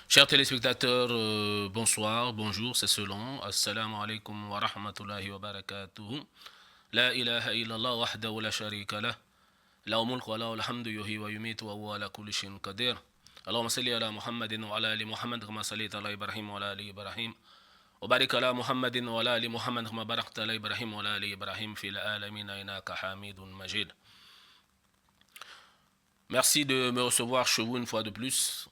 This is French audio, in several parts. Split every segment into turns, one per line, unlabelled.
Chers téléspectateurs, bonsoir, bonjour, c'est selon. Assalamu alaikum wa rahmatullahi wa barakatuhu. La ilaha illallah wahdahu la sharika lah. له ملك وله الحمد يحيي ويميت وهو على كل شيء قدير. اللهم صل على محمد وعلى ال محمد كما صليت على ابراهيم وعلى ال ابراهيم وبارك على محمد وعلى ال محمد كما باركت على ابراهيم وعلى ال ابراهيم في العالمين انك حميد مجيد. Merci de me recevoir chez vous une fois de plus.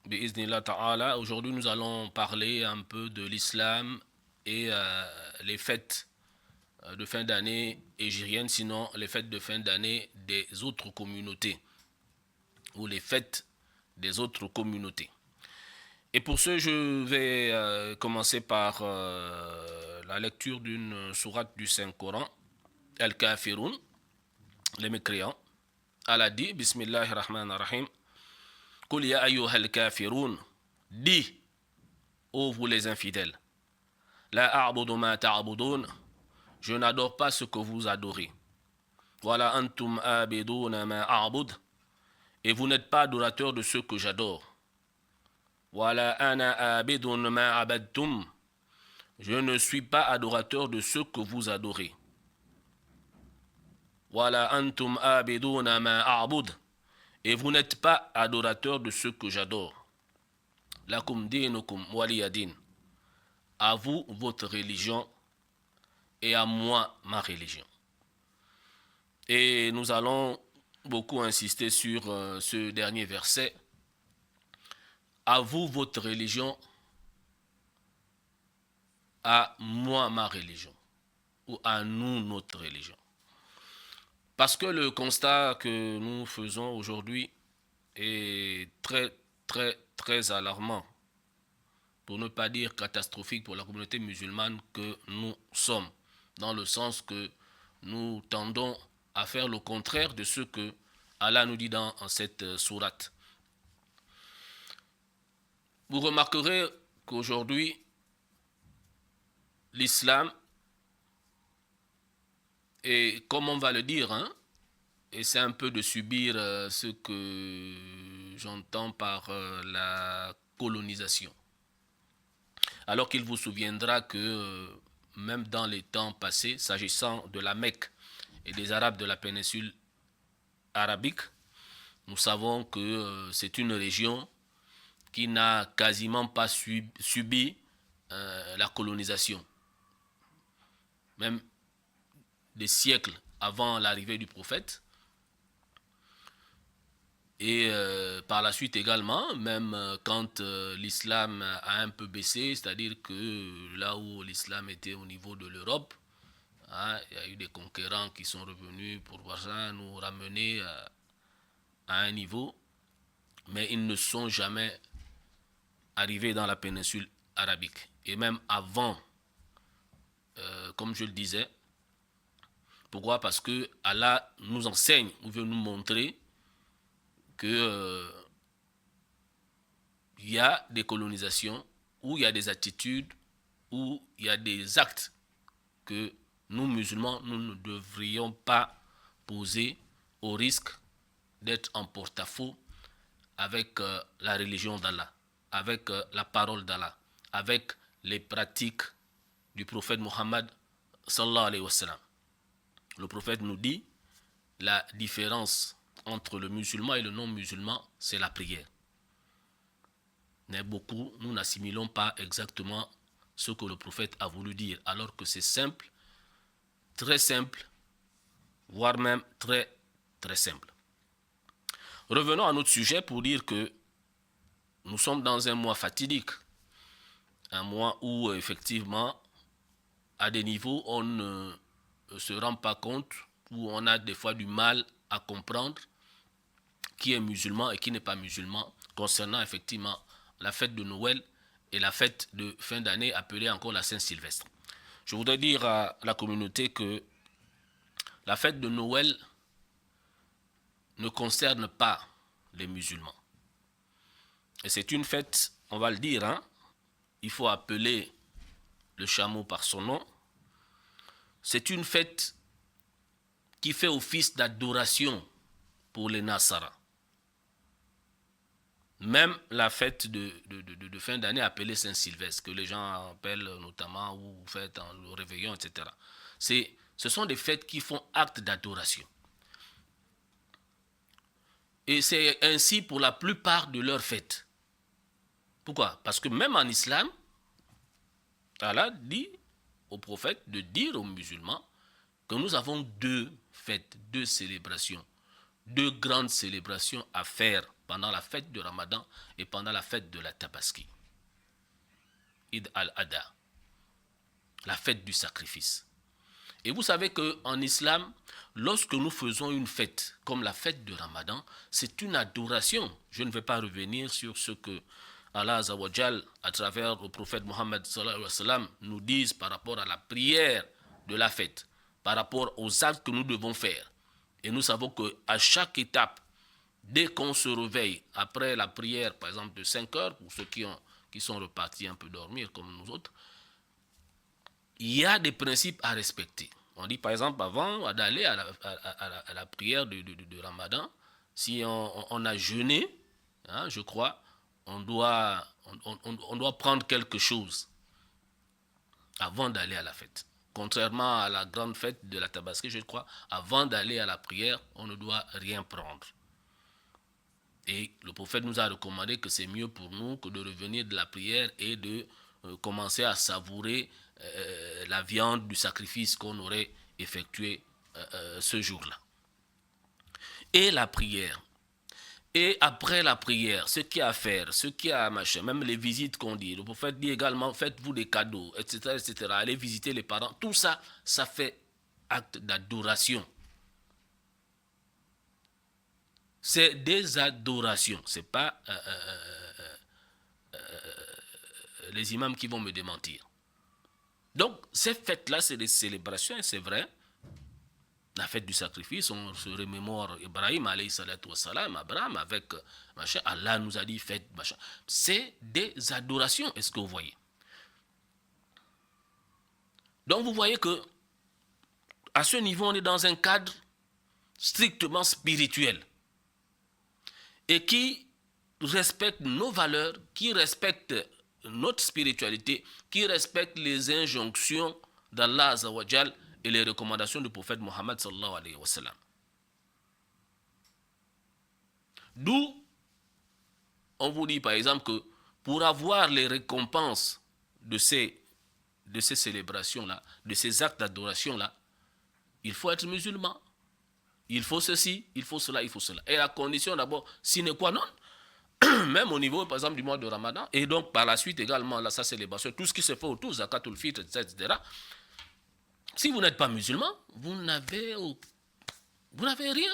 Bi'iznillah ta'ala. Aujourd'hui, nous allons parler un peu de l'islam et les fêtes de fin d'année égériennes, sinon les fêtes de fin d'année des autres communautés ou les fêtes des autres communautés. Et pour ce, je vais commencer par la lecture d'une sourate du Saint-Coran, Al-Kafirun, les mécréants. Allah dit, Bismillahir Rahmanir Rahim, Qul ya ayyuhal kafirun, dis, ô vous les infidèles, la a'budu ma ta'budun, je n'adore pas ce que vous adorez. Wala antum abiduna ma a'bud, et vous n'êtes pas adorateurs de ce que j'adore. Wala ana abidun ma abadtum, je ne suis pas adorateur de ce que vous adorez. Wala antum abiduna ma a'bud, et vous n'êtes pas adorateur de ce que j'adore. Lakum dinukum waliyadin, à vous votre religion et à moi ma religion. Et nous allons beaucoup insister sur ce dernier verset. À vous votre religion, à moi ma religion, ou à nous notre religion. Parce que le constat que nous faisons aujourd'hui est très alarmant, pour ne pas dire catastrophique pour la communauté musulmane que nous sommes, dans le sens que nous tendons à faire le contraire de ce que Allah nous dit dans cette sourate. Vous remarquerez qu'aujourd'hui, l'islam, et comme on va le dire, et c'est un peu de subir ce que j'entends par la colonisation. Alors qu'il vous souviendra que même dans les temps passés, s'agissant de la Mecque et des Arabes de la péninsule arabique, nous savons que c'est une région qui n'a quasiment pas subi la colonisation. Même des siècles avant l'arrivée du prophète. Et par la suite également, même quand l'islam a un peu baissé, c'est-à-dire que là où l'islam était au niveau de l'Europe, il y a eu des conquérants qui sont revenus pour voir ça, nous ramener à un niveau, mais ils ne sont jamais arrivés dans la péninsule arabique. Et même avant, comme je le disais, pourquoi? Parce que Allah nous enseigne, ou veut nous montrer que y a des colonisations, où il y a des attitudes, où il y a des actes que nous musulmans, nous ne devrions pas poser au risque d'être en porte-à-faux avec la religion d'Allah, avec la parole d'Allah, avec les pratiques du prophète Mohammed sallallahu alayhi wa sallam. Le prophète nous dit la différence entre le musulman et le non-musulman, c'est la prière. Mais beaucoup, nous n'assimilons pas exactement ce que le prophète a voulu dire, alors que c'est simple, très simple, voire même très simple. Revenons à notre sujet pour dire que nous sommes dans un mois fatidique, un mois où effectivement, à des niveaux, on ne se rend pas compte, où on a des fois du mal à comprendre qui est musulman et qui n'est pas musulman, concernant effectivement la fête de Noël et la fête de fin d'année appelée encore la Saint-Sylvestre. Je voudrais dire à la communauté que la fête de Noël ne concerne pas les musulmans. Et c'est une fête, on va le dire, il faut appeler le chameau par son nom. C'est une fête qui fait office d'adoration pour les Nasara. Même la fête de fin d'année appelée Saint-Sylvestre, que les gens appellent notamment, ou fête le réveillon, etc. Ce sont des fêtes qui font acte d'adoration. Et c'est ainsi pour la plupart de leurs fêtes. Pourquoi? Parce que même en islam, Allah dit au prophète de dire aux musulmans que nous avons deux fêtes, deux célébrations, deux grandes célébrations à faire pendant la fête de Ramadan et pendant la fête de la Tabaski. Eid al-Adha, la fête du sacrifice. Et vous savez qu'en islam, lorsque nous faisons une fête, comme la fête de Ramadan, c'est une adoration. Je ne vais pas revenir sur ce que Allah Azawajal, à travers le prophète Mohammed sallallahu alayhi wa sallam, nous dit par rapport à la prière de la fête, par rapport aux actes que nous devons faire. Et nous savons qu'à chaque étape, dès qu'on se réveille, après la prière, par exemple de 5 heures, pour ceux qui sont repartis un peu dormir comme nous autres, il y a des principes à respecter. On dit par exemple avant d'aller à la prière de Ramadan, si on a jeûné, hein, je crois, on doit prendre quelque chose avant d'aller à la fête. Contrairement à la grande fête de la Tabaski, je crois, avant d'aller à la prière, on ne doit rien prendre. Et le prophète nous a recommandé que c'est mieux pour nous que de revenir de la prière et de commencer à savourer la viande du sacrifice qu'on aurait effectué ce jour-là. Et la prière. Et après la prière, ce qu'il y a à faire, ce qu'il y a à machin, même les visites qu'on dit, le prophète dit également, faites-vous des cadeaux, etc., etc., allez visiter les parents, tout ça, ça fait acte d'adoration. C'est des adorations, c'est pas les imams qui vont me démentir. Donc, ces fêtes-là, c'est des célébrations, c'est vrai. La fête du sacrifice, on se remémore Ibrahim, alayhi salatu wassalam, Abraham, avec machin, Allah nous a dit faites machin. C'est des adorations, est-ce que vous voyez? Donc, vous voyez que à ce niveau, on est dans un cadre strictement spirituel et qui respecte nos valeurs, qui respecte notre spiritualité, qui respecte les injonctions d'Allah Azawajal et les recommandations du prophète Mohammed sallallahu alayhi wa sallam. D'où on vous dit par exemple que pour avoir les récompenses de ces célébrations-là, de ces actes d'adoration-là, il faut être musulman. Il faut ceci, il faut cela, il faut cela. Et la condition d'abord, sine qua non, même au niveau, par exemple, du mois de Ramadan, et donc par la suite également, là, sa célébration, tout ce qui se fait autour, Zakatul Fitr, etc. Si vous n'êtes pas musulman, vous n'avez rien.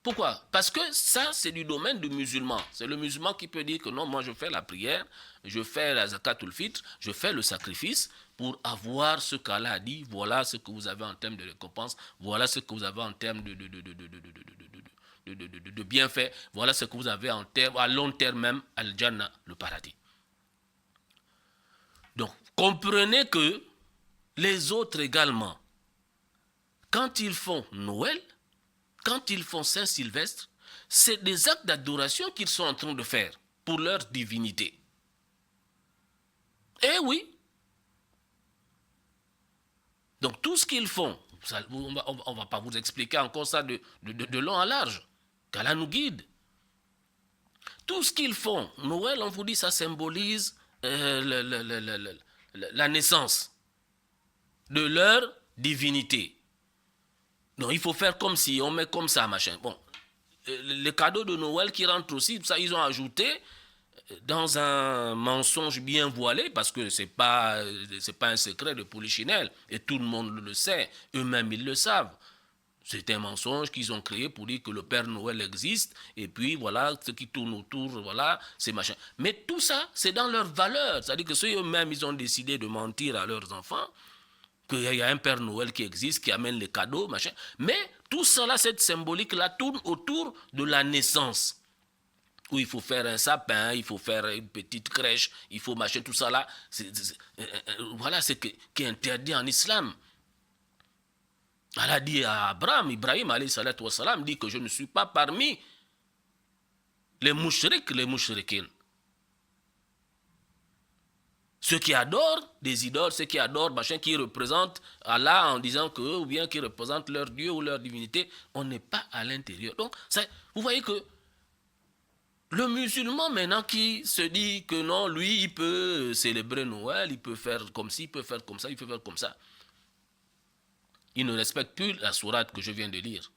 Pourquoi? Parce que ça, c'est du domaine du musulman. C'est le musulman qui peut dire que non, moi je fais la prière, je fais la Zakatul Fitr, je fais le sacrifice pour avoir ce qu'Allah a dit, voilà ce que vous avez en termes de récompense, voilà ce que vous avez en termes de bienfaits, voilà ce que vous avez en termes, à long terme même, Al-Jannah, le paradis. Donc, comprenez que les autres également, quand ils font Noël, quand ils font Saint-Sylvestre, c'est des actes d'adoration qu'ils sont en train de faire pour leur divinité. Eh oui. Donc tout ce qu'ils font, ça, on ne va pas vous expliquer encore ça de long à large, qu'Allah nous guide. Tout ce qu'ils font, Noël, on vous dit, ça symbolise la naissance de leur divinité. Non, il faut faire comme si, on met comme ça, machin. Bon, les cadeaux de Noël qui rentrent aussi, ça, ils ont ajouté dans un mensonge bien voilé, parce que c'est pas un secret de Polichinelle, et tout le monde le sait, eux-mêmes ils le savent. C'est un mensonge qu'ils ont créé pour dire que le Père Noël existe, et puis voilà, ce qui tourne autour, voilà, c'est machin. Mais tout ça, c'est dans leurs valeurs. C'est-à-dire que ceux eux-mêmes, ils ont décidé de mentir à leurs enfants, qu'il y a un Père Noël qui existe, qui amène les cadeaux, machin. Mais tout cela, cette symbolique-là, tourne autour de la naissance. Où il faut faire un sapin, il faut faire une petite crèche, il faut machin, tout ça là. Voilà ce qui est interdit en islam. Allah dit à Ibrahim, alayhi salatu wassalam, dit que je ne suis pas parmi les mouchriks, les mouchrikines. Ceux qui adorent des idoles, ceux qui adorent machin, qui représentent Allah en disant que, ou bien qui représentent leur Dieu ou leur divinité, on n'est pas à l'intérieur. Donc, vous voyez que le musulman maintenant qui se dit que non, lui, il peut célébrer Noël, il peut faire comme ci, il peut faire comme ça, il peut faire comme ça. Il ne respecte plus la sourate que je viens de lire.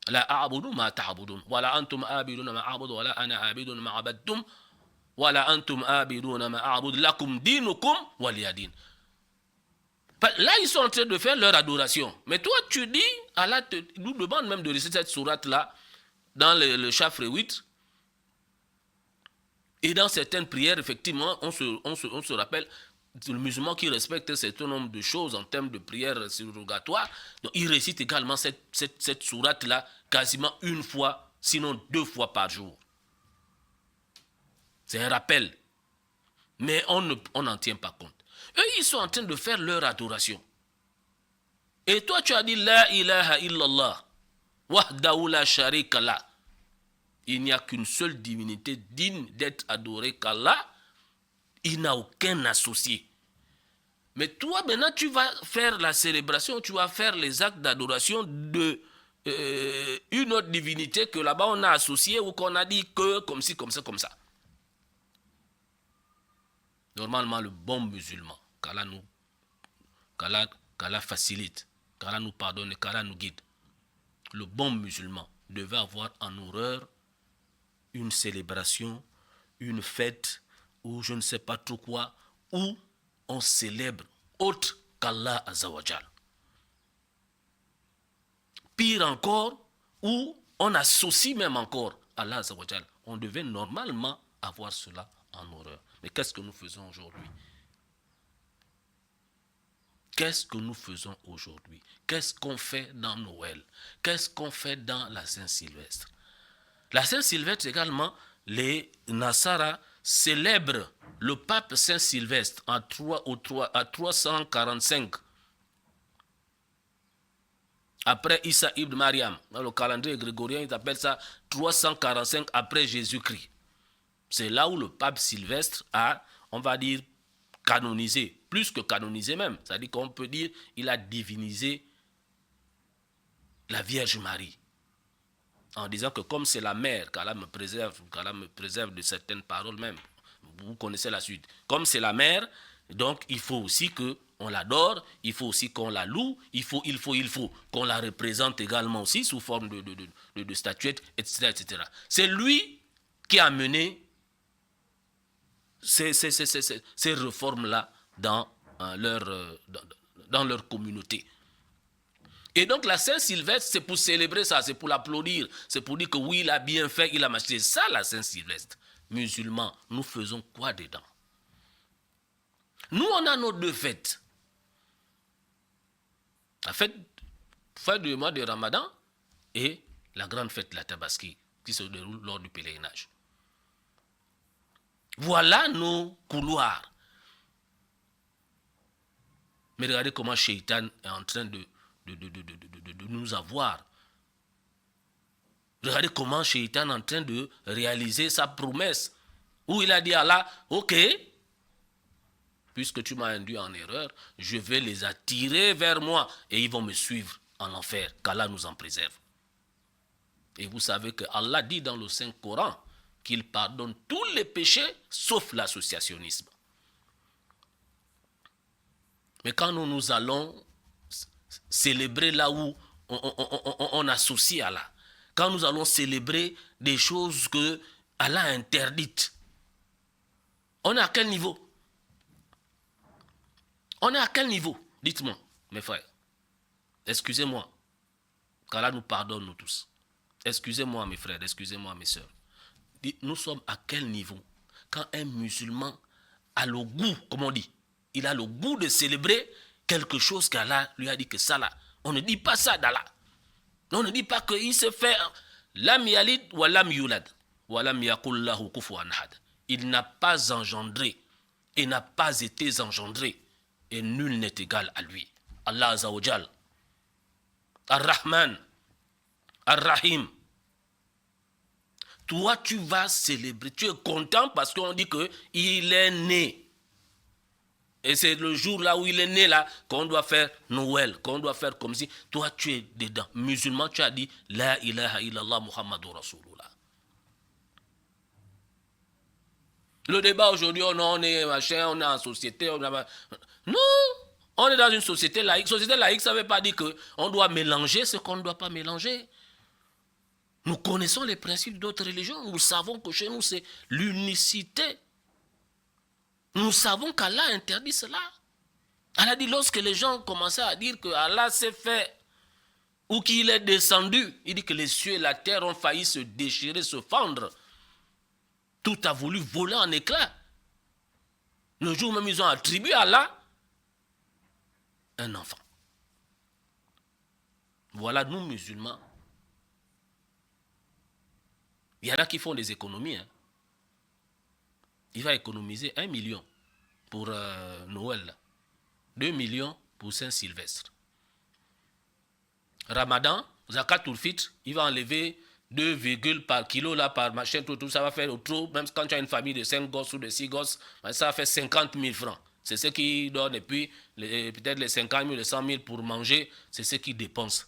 La a'budu ma ta'budun, wala antum abiduna ma a'budu, wala ana abidun ma abadtum. Wala antum abiduna ma a'bud lakum dinukum waliyadin. Là, ils sont en train de faire leur adoration. Mais toi, tu dis, Allah nous demande même de réciter cette sourate-là dans le chapitre 8. Et dans certaines prières, effectivement, on se rappelle, le musulman qui respecte un certain nombre de choses en termes de prières surrogatoires, donc il récite également cette sourate-là quasiment une fois, sinon 2 fois par jour. C'est un rappel. Mais on n'en tient pas compte. Eux, ils sont en train de faire leur adoration. Et toi, tu as dit La ilaha illallah. Wahdahu la sharika la. Il n'y a qu'une seule divinité digne d'être adorée qu'Allah. Il n'a aucun associé. Mais toi, maintenant, tu vas faire la célébration, tu vas faire les actes d'adoration de une autre divinité que là-bas on a associée ou qu'on a dit que comme ci, comme ça, comme ça. Normalement, le bon musulman, qu'Allah facilite, qu'Allah nous pardonne et qu'Allah nous guide. Le bon musulman devait avoir en horreur une célébration, une fête, ou je ne sais pas trop quoi, où on célèbre autre qu'Allah Azzawajal. Pire encore, où on associe même encore Allah Azzawajal. On devait normalement avoir cela en horreur. Mais qu'est-ce que nous faisons aujourd'hui? Qu'est-ce que nous faisons aujourd'hui? Qu'est-ce qu'on fait dans Noël? Qu'est-ce qu'on fait dans la Saint-Sylvestre? La Saint-Sylvestre également, les Nasara célèbrent le pape Saint-Sylvestre à 345 après Issa ibn Mariam. Dans le calendrier grégorien, ils appellent ça 345 après Jésus-Christ. C'est là où le pape Sylvestre a, on va dire, canonisé, plus que canonisé même. C'est-à-dire qu'on peut dire il a divinisé la Vierge Marie. En disant que comme c'est la mère, qu'Allah me préserve de certaines paroles même. Vous connaissez la suite. Comme c'est la mère, donc il faut aussi qu'on l'adore, il faut aussi qu'on la loue, il faut qu'on la représente également aussi sous forme de statuettes, etc., etc. C'est lui qui a mené ces réformes-là dans leur communauté. Et donc la Saint-Sylvestre, c'est pour célébrer ça, c'est pour l'applaudir, c'est pour dire que oui, il a bien fait, il a marché. C'est ça la Saint-Sylvestre. Musulmans, nous faisons quoi dedans? Nous, on a nos 2 fêtes. La fête du mois de Ramadan et la grande fête, la Tabaski, qui se déroule lors du pèlerinage. Voilà nos couloirs. Mais regardez comment Shaitan est en train de nous avoir. Regardez comment Shaitan est en train de réaliser sa promesse. Où il a dit à Allah, ok, puisque tu m'as induit en erreur, je vais les attirer vers moi et ils vont me suivre en enfer. Qu'Allah nous en préserve. Et vous savez que Allah dit dans le Saint-Coran qu'il pardonne tous les péchés sauf l'associationnisme. Mais quand nous allons célébrer là où on associe Allah, quand nous allons célébrer des choses que Allah a interdites, on est à quel niveau? On est à quel niveau? Dites-moi, mes frères. Excusez-moi, qu'Allah nous pardonne nous tous. Excusez-moi mes frères, excusez-moi mes sœurs. Nous sommes à quel niveau? Quand un musulman a le goût, comme on dit, il a le goût de célébrer quelque chose qu'Allah lui a dit que ça là. On ne dit pas ça d'Allah. On ne dit pas qu'il se fait lam yalid wa lam yulad wa lam yakul lahu kufuwan ahad. Il n'a pas engendré et n'a pas été engendré et nul n'est égal à lui. Allah Azza wa Jal, Ar-Rahman, Ar-Rahim. Toi, tu vas célébrer. Tu es content parce qu'on dit qu'il est né. Et c'est le jour là où il est né là qu'on doit faire Noël, qu'on doit faire comme si toi tu es dedans. Musulman, tu as dit La ilaha illallah Muhammadur Rasulullah. Le débat aujourd'hui, on est machin, on est en société, non, on est dans une société laïque. Société laïque, ça ne veut pas dire qu'on doit mélanger ce qu'on ne doit pas mélanger. Nous connaissons les principes d'autres religions. Nous savons que chez nous, c'est l'unicité. Nous savons qu'Allah interdit cela. Allah dit, lorsque les gens commençaient à dire que Allah s'est fait ou qu'il est descendu, il dit que les cieux et la terre ont failli se déchirer, se fendre. Tout a voulu voler en éclats. Le jour même, ils ont attribué à Allah un enfant. Voilà, nous musulmans. Il y en a qui font des économies. Hein. Il va économiser 1 million pour Noël. 2 millions pour Saint-Sylvestre. Ramadan, Zakat ou Fitr, il va enlever 2, par kilo, là, par machin, tout, ça va faire au trop. Même quand tu as une famille de 5 gosses ou de 6 gosses, ça va faire 50 000 francs. C'est ce qu'il donne. Et puis, peut-être les 50 000, les 100 000 pour manger, c'est ce qu'il dépense.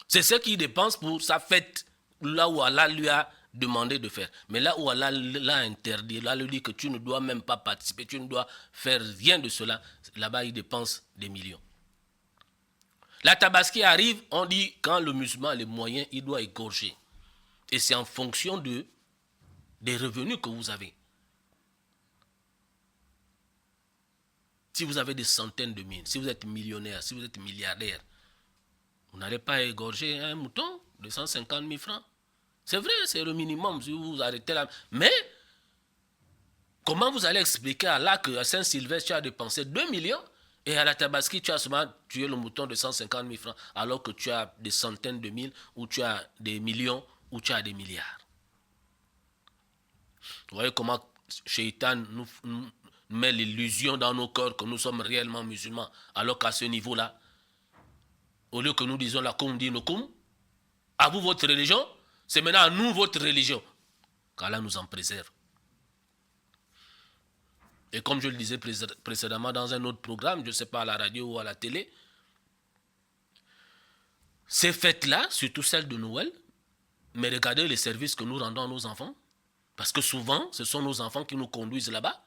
C'est ce qu'il dépense pour sa fête, là où Allah lui a demandé de faire. Mais là où Allah l'a interdit, là, lui dit que tu ne dois même pas participer, tu ne dois faire rien de cela. Là-bas, il dépense des millions. La tabaski arrive, on dit, quand le musulman a les moyens, il doit égorger. Et c'est en fonction des revenus que vous avez. Si vous avez des centaines de mille, si vous êtes millionnaire, si vous êtes milliardaire, vous n'allez pas égorger un mouton de 150 000 francs. C'est vrai, c'est le minimum si vous arrêtez là. Mais, comment vous allez expliquer à Allah qu'à Saint-Sylvestre, tu as dépensé 2 millions et à la Tabaski, tu as seulement tué le mouton de 150 000 francs alors que tu as des centaines de mille ou tu as des millions ou tu as des milliards. Vous voyez comment Shaitan nous met l'illusion dans nos cœurs que nous sommes réellement musulmans alors qu'à ce niveau-là, au lieu que nous disons la koum dinokoum, à vous votre religion, c'est maintenant à nous votre religion. Qu'Allah nous en préserve. Et comme je le disais précédemment dans un autre programme, je ne sais pas à la radio ou à la télé, ces fêtes-là, surtout celles de Noël, mais regardez les services que nous rendons à nos enfants, parce que souvent, ce sont nos enfants qui nous conduisent là-bas,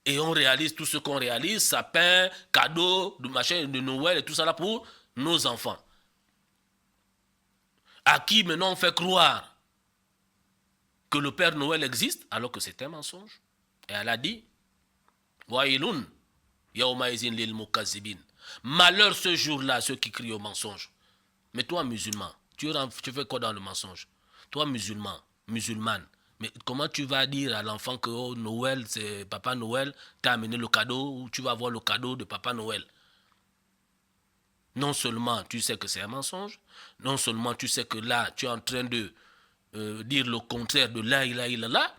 et on réalise tout ce qu'on réalise, sapin, cadeaux, de machin, de Noël et tout ça là pour nos enfants. À qui maintenant on fait croire que le Père Noël existe alors que c'est un mensonge. Et elle a dit, Wailun, yawmaizin lil mukazibin. Malheur ce jour-là, ceux qui crient au mensonge. Mais toi, musulman, tu fais quoi dans le mensonge? Toi, musulmane, mais comment tu vas dire à l'enfant que oh, Noël, c'est Papa Noël, t'as amené le cadeau ou tu vas avoir le cadeau de Papa Noël? Non seulement tu sais que c'est un mensonge, non seulement tu sais que là, tu es en train de dire le contraire de la ilaha illallah,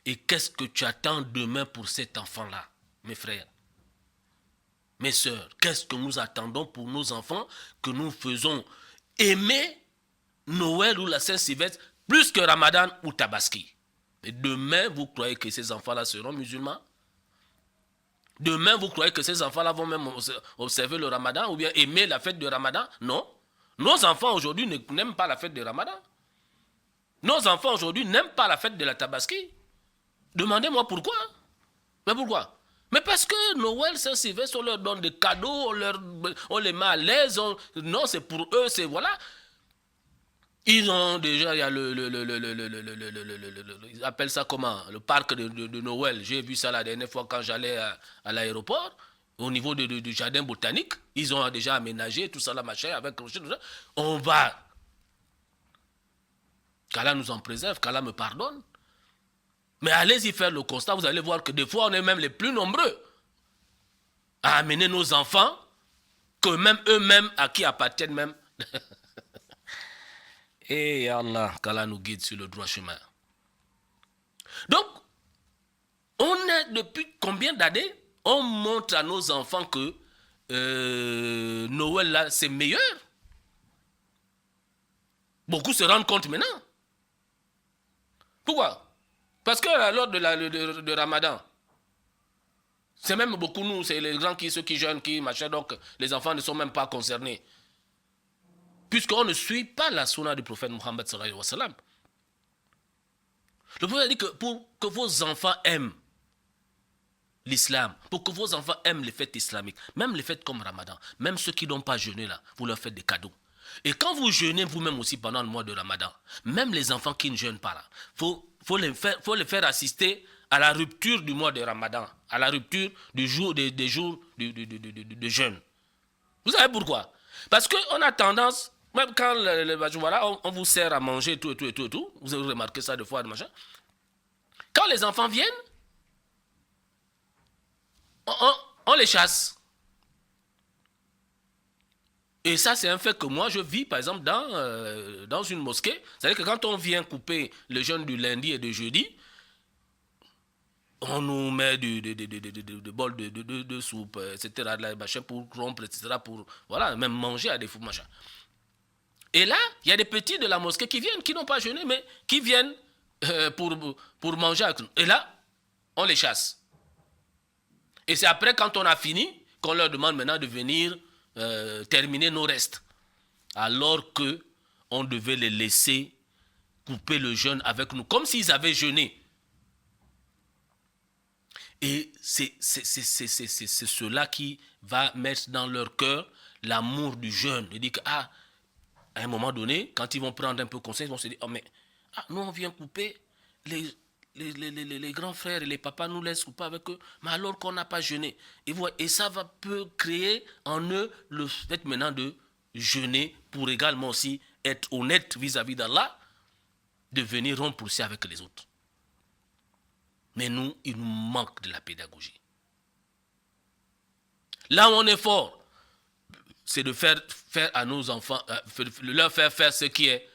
et qu'est-ce que tu attends demain pour cet enfant-là, mes frères, mes sœurs? Qu'est-ce que nous attendons pour nos enfants que nous faisons aimer Noël ou la Saint-Sylvestre plus que Ramadan ou Tabaski? Et demain, vous croyez que ces enfants-là seront musulmans? Demain, vous croyez que ces enfants-là vont même observer le Ramadan ou bien aimer la fête de Ramadan? Non. Nos enfants aujourd'hui n'aiment pas la fête de Ramadan. Nos enfants aujourd'hui n'aiment pas la fête de la Tabaski. Demandez-moi pourquoi. Mais pourquoi? Mais parce que Noël, Saint-Sylvestre, on leur donne des cadeaux, on les met à l'aise. Non, c'est pour eux, c'est voilà. Ils ont déjà, il y a ils appellent ça comment? Le parc de Noël. J'ai vu ça la dernière fois quand j'allais à l'aéroport, au niveau du jardin botanique. Ils ont déjà aménagé tout ça, la machin, avec tout ça. On va. Qu'Allah nous en préserve, qu'Allah me pardonne. Mais allez-y faire le constat, vous allez voir que des fois, on est même les plus nombreux à amener nos enfants que même eux-mêmes, à qui appartiennent même. Et Allah, qu'Allah nous guide sur le droit chemin. Donc, on est depuis combien d'années, on montre à nos enfants que Noël là, c'est meilleur. Beaucoup se rendent compte maintenant.
Pourquoi? Parce que lors de Ramadan, c'est même beaucoup nous, c'est les grands ceux qui jeûnent, qui machin, donc les enfants ne sont même pas concernés. Puisqu'on ne suit pas la sunna du prophète Mohammed sallallahu alayhi wa sallam. Le prophète a dit que pour que vos enfants aiment l'islam, pour que vos enfants aiment les fêtes islamiques, même les fêtes comme Ramadan, même ceux qui n'ont pas jeûné là, vous leur faites des cadeaux. Et quand vous jeûnez vous-même aussi pendant le mois de Ramadan, même les enfants qui ne jeûnent pas là, faut les faire assister à la rupture du mois de Ramadan, à la rupture des jours de jeûne. Vous savez pourquoi? Parce qu'on a tendance, même quand voilà, on vous sert à manger tout, vous avez remarqué ça de fois, machin. Quand les enfants viennent, on les chasse. Et ça, c'est un fait que moi, je vis, par exemple, dans une mosquée. C'est-à-dire que quand on vient couper le jeûne du lundi et du jeudi, on nous met des bols de soupe, etc., machin, pour rompre, etc., pour, voilà, même manger à des fous, machin. Et là, il y a des petits de la mosquée qui viennent, qui n'ont pas jeûné, mais qui viennent pour manger avec nous. Et là, on les chasse. Et c'est après, quand on a fini, qu'on leur demande maintenant de venir terminer nos restes. Alors que on devait les laisser couper le jeûne avec nous, comme s'ils avaient jeûné. Et c'est cela qui va mettre dans leur cœur l'amour du jeûne. Ils disent qu'à un moment donné, quand ils vont prendre un peu conseil, ils vont se dire, oh mais nous on vient couper, les grands frères et les papas nous laissent couper avec eux, mais alors qu'on n'a pas jeûné. Et ça peut créer en eux le fait maintenant de jeûner pour également aussi être honnête vis-à-vis d'Allah, de venir rompre aussi avec les autres. Mais nous, il nous manque de la pédagogie. Là où on est fort, c'est de faire à nos enfants, leur faire ce qui est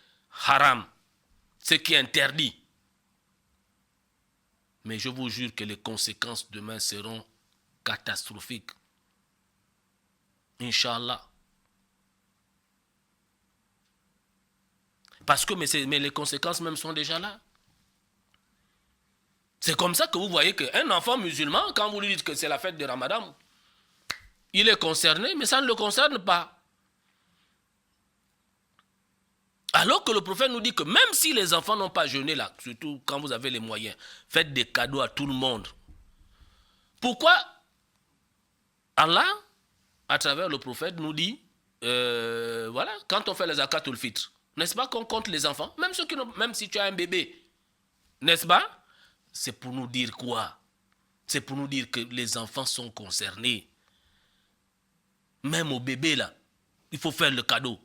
haram, ce qui est interdit. Mais je vous jure que les conséquences demain seront catastrophiques. Inch'Allah. Parce que mais les conséquences même sont déjà là. C'est comme ça que vous voyez qu'un enfant musulman, quand vous lui dites que c'est la fête de Ramadan, il est concerné, mais ça ne le concerne pas. Alors que le prophète nous dit que même si les enfants n'ont pas jeûné là, surtout quand vous avez les moyens, faites des cadeaux à tout le monde. Pourquoi Allah, à travers le prophète, nous dit, voilà, quand on fait les zakatul fitr, n'est-ce pas qu'on compte les enfants, même si tu as un bébé, n'est-ce pas? C'est pour nous dire quoi? C'est pour nous dire que les enfants sont concernés. Même au bébé là, il faut faire le cadeau.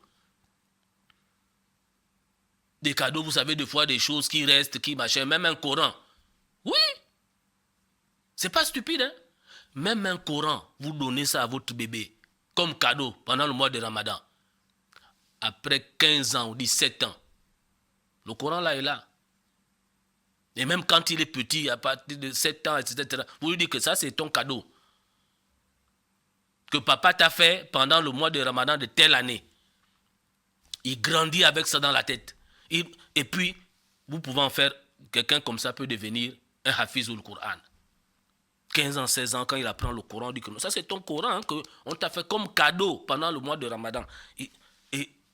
Des cadeaux, vous savez, des fois des choses qui restent, qui machin, même un Coran. Oui, c'est pas stupide, hein? Même un Coran, vous donnez ça à votre bébé comme cadeau pendant le mois de Ramadan. Après 15 ans ou 17 ans, le Coran là est là. Et même quand il est petit, à partir de 7 ans, etc., vous lui dites que ça c'est ton cadeau. Que papa t'a fait pendant le mois de Ramadan de telle année. Il grandit avec ça dans la tête. Et puis, vous pouvez en faire, quelqu'un comme ça peut devenir un hafiz ou le Coran. 15 ans, 16 ans, quand il apprend le Coran, il dit que non, ça c'est ton Coran hein, qu'on t'a fait comme cadeau pendant le mois de Ramadan. Et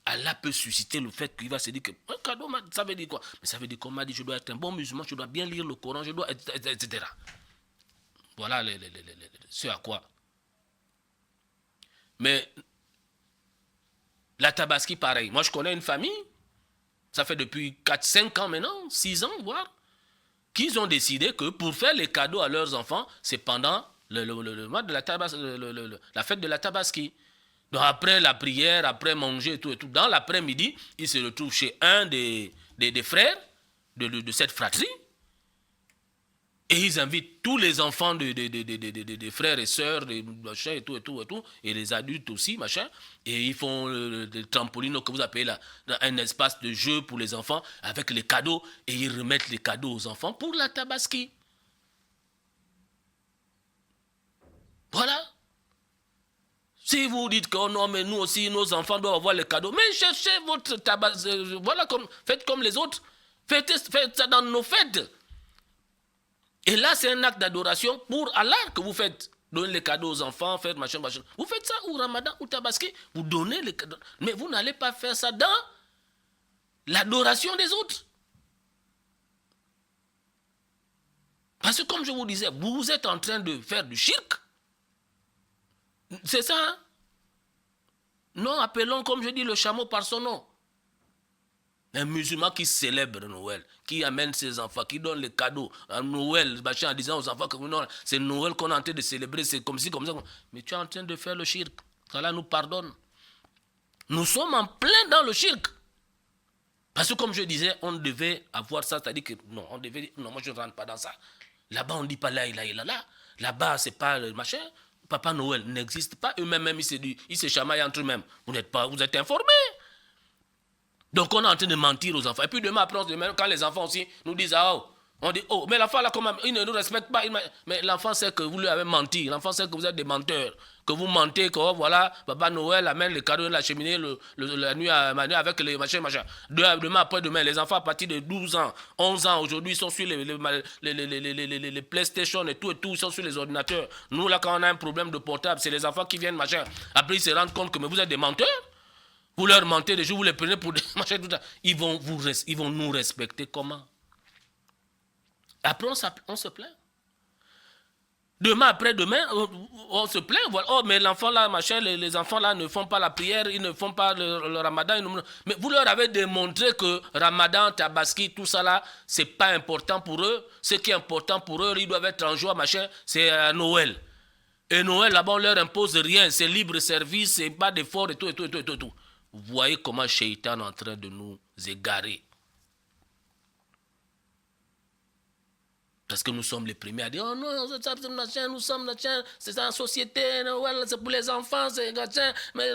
Allah peut susciter le fait qu'il va se dire que un cadeau, ça veut dire quoi? Mais ça veut dire qu'on m'a dit, je dois être un bon musulman, je dois bien lire le Coran, je dois, etc. Voilà ce à quoi. Mais la Tabaski, pareil. Moi, je connais une famille, ça fait depuis 4-5 ans maintenant, 6 ans, voire, qu'ils ont décidé que pour faire les cadeaux à leurs enfants, c'est pendant le mois de la fête de la Tabaski. Donc après la prière, après manger et tout, dans l'après-midi, ils se retrouvent chez un des frères de cette fratrie. Et ils invitent tous les enfants des frères et sœurs, des machins et tout, et les adultes aussi, machin. Et ils font des trampolines que vous appelez là, un espace de jeu pour les enfants avec les cadeaux. Et ils remettent les cadeaux aux enfants pour la Tabaski. Voilà. Si vous dites que oh non, mais nous aussi, nos enfants doivent avoir les cadeaux, mais cherchez votre Tabaski. Voilà, faites comme les autres. Faites ça dans nos fêtes. Et là, c'est un acte d'adoration pour Allah que vous faites. Donnez les cadeaux aux enfants, faites machin. Vous faites ça ou Ramadan ou Tabaski, vous donnez les cadeaux. Mais vous n'allez pas faire ça dans l'adoration des autres. Parce que comme je vous disais, vous êtes en train de faire du shirk. C'est ça, hein? Non, appelons, comme je dis, le chameau par son nom. Un musulman qui célèbre Noël, qui amène ses enfants, qui donne les cadeaux à Noël, en disant aux enfants que non, c'est Noël qu'on est en train de célébrer, c'est comme ci, comme ça. Mais tu es en train de faire le shirk. Allah nous pardonne. Nous sommes en plein dans le shirk. Parce que comme je disais, on devait avoir ça, c'est-à-dire que non, on devait dire, non, moi je ne rentre pas dans ça. Là-bas, on ne dit pas là, là. Là-bas, c'est pas le machin. Papa Noël n'existe pas. Eux-mêmes, ils se chamaillent entre eux-mêmes. Vous êtes informés. Donc, on est en train de mentir aux enfants. Et puis, demain, quand les enfants aussi nous disent, on dit, mais l'enfant, là, comment, il ne nous respecte pas. Mais l'enfant sait que vous lui avez menti. L'enfant sait que vous êtes des menteurs. Que vous mentez, que voilà, Papa Noël amène les cadeaux de la cheminée la nuit avec les machins. Demain, après-demain, les enfants à partir de 12 ans, 11 ans, aujourd'hui, ils sont sur les PlayStation et tout, ils sont sur les ordinateurs. Nous, là, quand on a un problème de portable, c'est les enfants qui viennent, machin. Après, ils se rendent compte que mais vous êtes des menteurs. Vous leur mentez, des jours, vous les prenez pour des machins, tout ça. Ils vont nous respecter comment? Après, on se plaint. Demain, après-demain, on se plaint. Voilà. Oh, mais l'enfant là, machin, les enfants là ne font pas la prière, ils ne font pas le ramadan. Mais vous leur avez démontré que ramadan, tabaski, tout ça là, c'est pas important pour eux. Ce qui est important pour eux, ils doivent être en joie, machin, c'est Noël. Et Noël, là-bas, on leur impose rien. C'est libre service, c'est pas d'effort et tout. Vous voyez comment Shaitan est en train de nous égarer. Parce que nous sommes les premiers à dire, oh non, nous sommes, c'est la société, c'est pour les enfants, c'est mais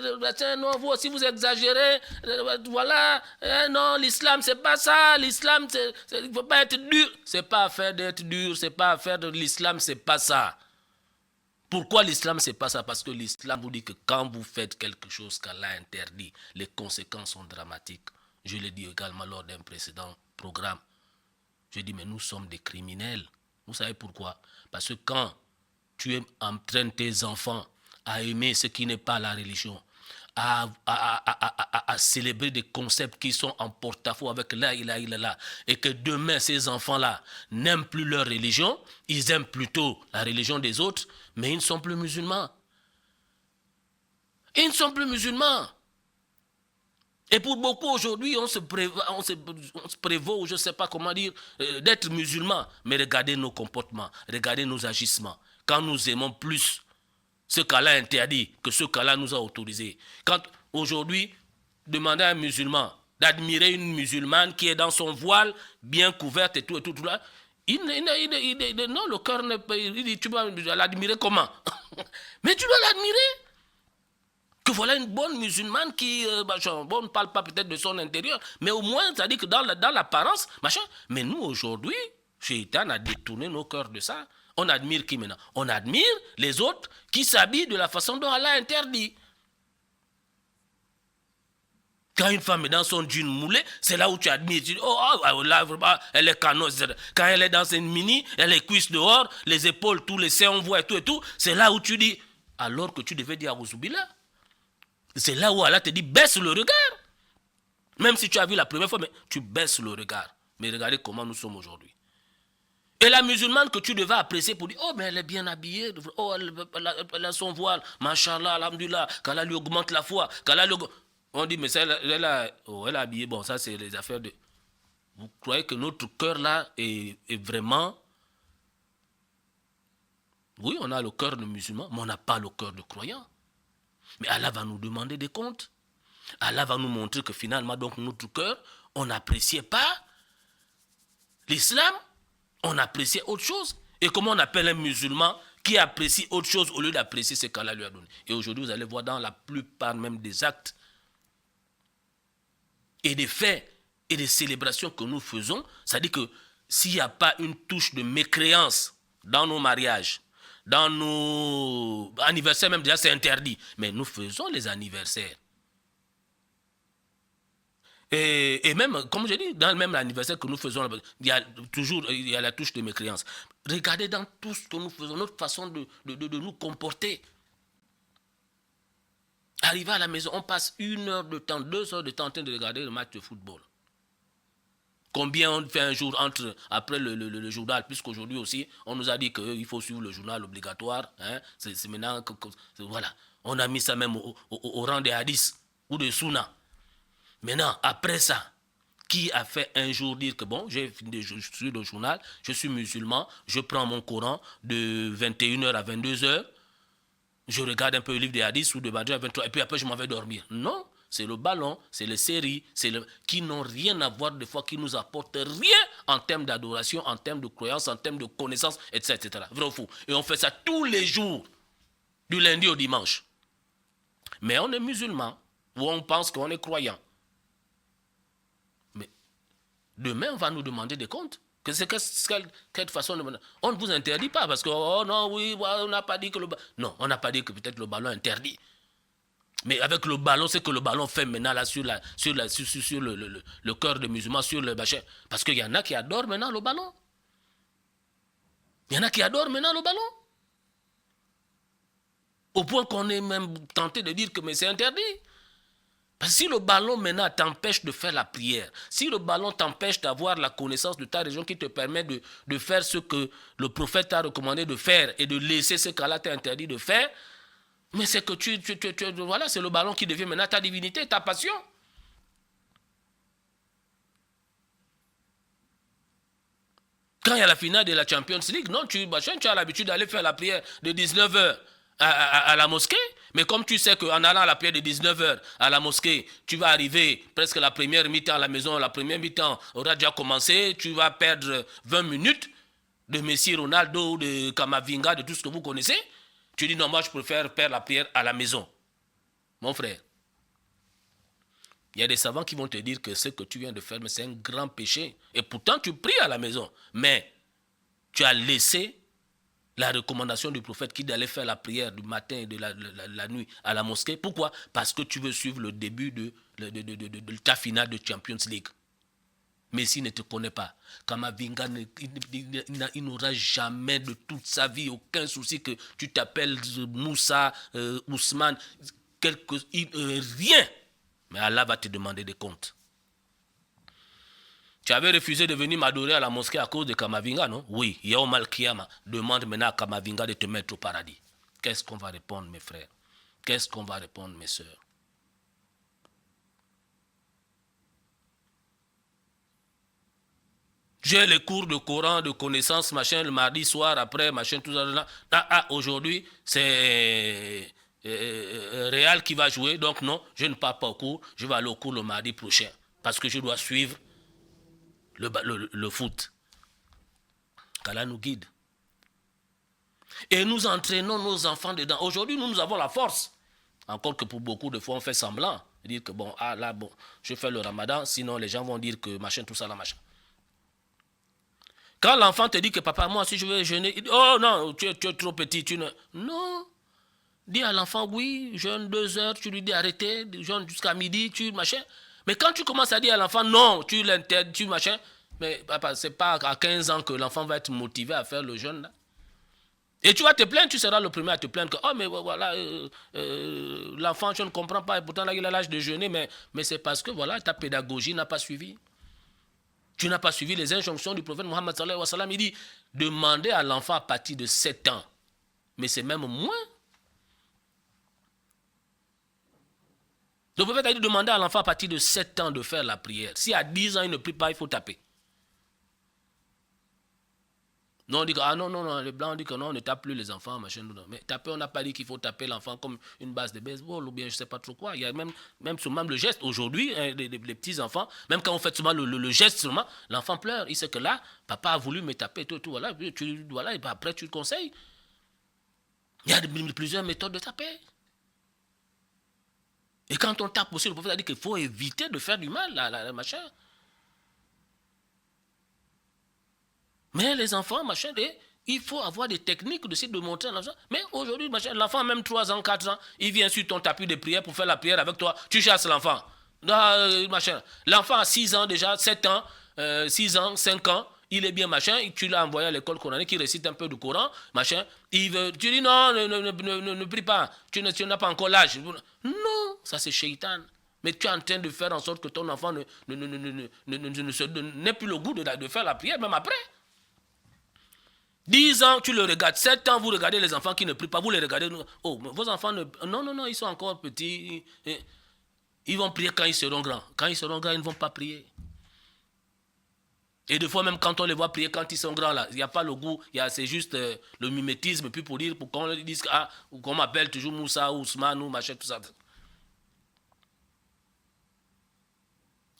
non, vous aussi vous exagérez, voilà, non, l'islam c'est pas ça, l'islam il ne faut pas être dur. C'est pas affaire d'être dur, c'est pas affaire de l'islam, c'est pas ça. Pourquoi l'islam c'est pas ça? Parce que l'islam vous dit que quand vous faites quelque chose qu'Allah interdit, les conséquences sont dramatiques. Je l'ai dit également lors d'un précédent programme. Je dis, mais nous sommes des criminels. Vous savez pourquoi? Parce que quand tu entraînes tes enfants à aimer ce qui n'est pas la religion, à célébrer des concepts qui sont en porte-à-faux avec la ilaha illallah, et que demain ces enfants-là n'aiment plus leur religion, ils aiment plutôt la religion des autres, mais ils ne sont plus musulmans. Ils ne sont plus musulmans. Et pour beaucoup aujourd'hui, on se prévaut, je ne sais pas comment dire, d'être musulman. Mais regardez nos comportements, regardez nos agissements. Quand nous aimons plus ce qu'Allah interdit que ce qu'Allah nous a autorisé. Quand aujourd'hui, demandez à un musulman d'admirer une musulmane qui est dans son voile, bien couverte et tout là, non, le cœur ne peut, il dit, tu vas l'admirer comment? Mais tu dois l'admirer. Que voilà une bonne musulmane qui, on ne parle pas peut-être de son intérieur, mais au moins, ça dit que dans l'apparence, machin. Mais nous, aujourd'hui, Shaitan a détourné nos cœurs de ça. On admire qui maintenant? On admire les autres qui s'habillent de la façon dont Allah interdit. Quand une femme est dans son jean moulé, c'est là où tu admires. Tu dis, là, elle est canon. Quand elle est dans une mini, elle est cuisse dehors, les épaules, tous les seins, on voit et tout. C'est là où tu dis, alors que tu devais dire Aouzubillah. C'est là où Allah te dit, baisse le regard. Même si tu as vu la première fois, mais tu baisses le regard. Mais regardez comment nous sommes aujourd'hui. Et la musulmane que tu devais apprécier pour dire, oh, mais elle est bien habillée, oh, elle a son voile, machallah, alhamdulillah, qu'Allah lui augmente la foi, qu'Allah lui... On dit, mais elle est habillée, bon, ça c'est les affaires de... Vous croyez que notre cœur là est vraiment... Oui, on a le cœur de musulman, mais on n'a pas le cœur de croyant. Mais Allah va nous demander des comptes. Allah va nous montrer que finalement, donc, notre cœur, on n'appréciait pas l'islam, on appréciait autre chose. Et comment on appelle un musulman qui apprécie autre chose au lieu d'apprécier ce qu'Allah lui a donné? Et aujourd'hui, vous allez voir dans la plupart même des actes et des faits et des célébrations que nous faisons, c'est-à-dire que s'il n'y a pas une touche de mécréance dans nos mariages, dans nos anniversaires même, déjà c'est interdit. Mais nous faisons les anniversaires. Et même, comme je dis, dans même l'anniversaire que nous faisons, il y a toujours la touche de mécréance. Regardez dans tout ce que nous faisons, notre façon de nous comporter. Arrivé à la maison, on passe 1 heure de temps, 2 heures de temps en train de regarder le match de football. Combien on fait un jour après le journal, puisqu'aujourd'hui aussi, on nous a dit qu'il faut suivre le journal obligatoire. Hein, c'est maintenant que voilà. On a mis ça même au rang des hadiths ou de sunna. Maintenant, après ça, qui a fait un jour dire que bon, j'ai fini de suivre le journal, je suis musulman, je prends mon Coran de 21h à 22h, je regarde un peu le livre des hadiths ou de 22h à 23h, et puis après je m'en vais dormir. Non, c'est le ballon, c'est les séries, qui n'ont rien à voir des fois, qui nous apportent rien en termes d'adoration, en termes de croyance, en termes de connaissance, etc. Vrai ou faux? Et on fait ça tous les jours, du lundi au dimanche. Mais on est musulman, ou on pense qu'on est croyant. Mais demain, on va nous demander des comptes. Quelle façon de... On ne vous interdit pas parce que, oh non, oui, on n'a pas dit que le ballon... Non, on n'a pas dit que peut-être le ballon est interdit. Mais avec le ballon, c'est que le ballon fait maintenant là, sur le cœur des musulmans, sur le machin. Parce qu'il y en a qui adorent maintenant le ballon. Il y en a qui adorent maintenant le ballon. Au point qu'on est même tenté de dire que mais c'est interdit. Parce que si le ballon maintenant t'empêche de faire la prière, si le ballon t'empêche d'avoir la connaissance de ta région qui te permet de faire ce que le prophète t'a recommandé de faire et de laisser ce qu'Allah t'a interdit de faire, mais c'est que voilà, c'est le ballon qui devient maintenant ta divinité, ta passion. Quand il y a la finale de la Champions League, non, tu as l'habitude d'aller faire la prière de 19h à la mosquée. Mais comme tu sais qu'en allant à la prière de 19h à la mosquée, tu vas arriver presque la première mi-temps à la maison, la première mi-temps aura déjà commencé, tu vas perdre 20 minutes de Messi, Ronaldo, de Kamavinga, de tout ce que vous connaissez. Tu dis non, moi je préfère faire la prière à la maison. Mon frère, il y a des savants qui vont te dire que ce que tu viens de faire, c'est un grand péché. Et pourtant tu pries à la maison. Mais tu as laissé la recommandation du prophète qui d'aller faire la prière du matin et de la nuit à la mosquée. Pourquoi? Parce que tu veux suivre le début de ta finale de Champions League. Messi ne te connaît pas. Kamavinga, il n'aura jamais de toute sa vie aucun souci que tu t'appelles Moussa, Ousmane, rien. Mais Allah va te demander des comptes. Tu avais refusé de venir m'adorer à la mosquée à cause de Kamavinga, non? Oui, Yaoum al-Kiyama demande maintenant à Kamavinga de te mettre au paradis. Qu'est-ce qu'on va répondre, mes frères? Qu'est-ce qu'on va répondre, mes sœurs? J'ai les cours de Coran, de connaissances, machin, le mardi soir, après, machin, tout ça. Aujourd'hui, c'est Real qui va jouer, donc non, je ne pars pas au cours, je vais aller au cours le mardi prochain, parce que je dois suivre le foot. Qu'Allah nous guide. Et nous entraînons nos enfants dedans. Aujourd'hui, nous avons la force. Encore que pour beaucoup de fois, on fait semblant. Dire que bon, je fais le ramadan, sinon les gens vont dire que machin, tout ça, là, machin. Quand l'enfant te dit que papa, moi, si je veux jeûner, il dit, oh non, tu es trop petit, Non. Dis à l'enfant, oui, jeûne 2 heures, tu lui dis arrêtez, jeûne jusqu'à midi, machin. Mais quand tu commences à dire à l'enfant, non, tu l'interdis, tu machin, mais papa, c'est pas à 15 ans que l'enfant va être motivé à faire le jeûne, là. Et tu vas te plaindre, tu seras le premier à te plaindre que, oh, mais voilà, l'enfant, je ne comprends pas, et pourtant, là, il a l'âge de jeûner, mais c'est parce que, voilà, ta pédagogie n'a pas suivi. Tu n'as pas suivi les injonctions du prophète Mohammed sallallahu alayhi wa sallam. Il dit, demandez à l'enfant à partir de 7 ans. Mais c'est même moins. Le prophète a dit demander à l'enfant à partir de 7 ans de faire la prière. Si à 10 ans il ne prie pas, il faut taper. Non, on dit que non, les blancs disent que non, on ne tape plus les enfants, machin. Non. Mais taper, on n'a pas dit qu'il faut taper l'enfant comme une base de baseball ou bien je ne sais pas trop quoi. Il y a même le geste. Aujourd'hui, les petits enfants, même quand on fait souvent le geste seulement, l'enfant pleure. Il sait que là, papa a voulu me taper, tout, voilà, et après tu le conseilles. Il y a plusieurs méthodes de taper. Et quand on tape aussi, le prophète a dit qu'il faut éviter de faire du mal, machin. Mais les enfants, machin, il faut avoir des techniques de montrer à l'enfant. Mais aujourd'hui, l'enfant a même 3 ans, 4 ans, il vient sur ton tapis de prière pour faire la prière avec toi, tu chasses l'enfant. machin. L'enfant a 6 ans déjà, 7 ans, 6 ans, 5 ans, il est bien machin, tu l'as envoyé à l'école coranique, il récite un peu du Coran, machin. Tu dis non, ne prie pas, tu n'as pas encore l'âge. Non, ça c'est shaitan. Mais tu es en train de faire en sorte que ton enfant n'ait plus le goût de faire la prière, même après. 10 ans, tu le regardes. 7 ans, vous regardez les enfants qui ne prient pas. Vous les regardez. Oh, vos enfants ne... Non, ils sont encore petits. Ils vont prier quand ils seront grands. Quand ils seront grands, ils ne vont pas prier. Et des fois, même quand on les voit prier, quand ils sont grands, là, il n'y a pas le goût. C'est juste le mimétisme. Puis pour dire, pour qu'on leur dise, qu'on m'appelle toujours Moussa, Ousmane, ou machin, tout ça.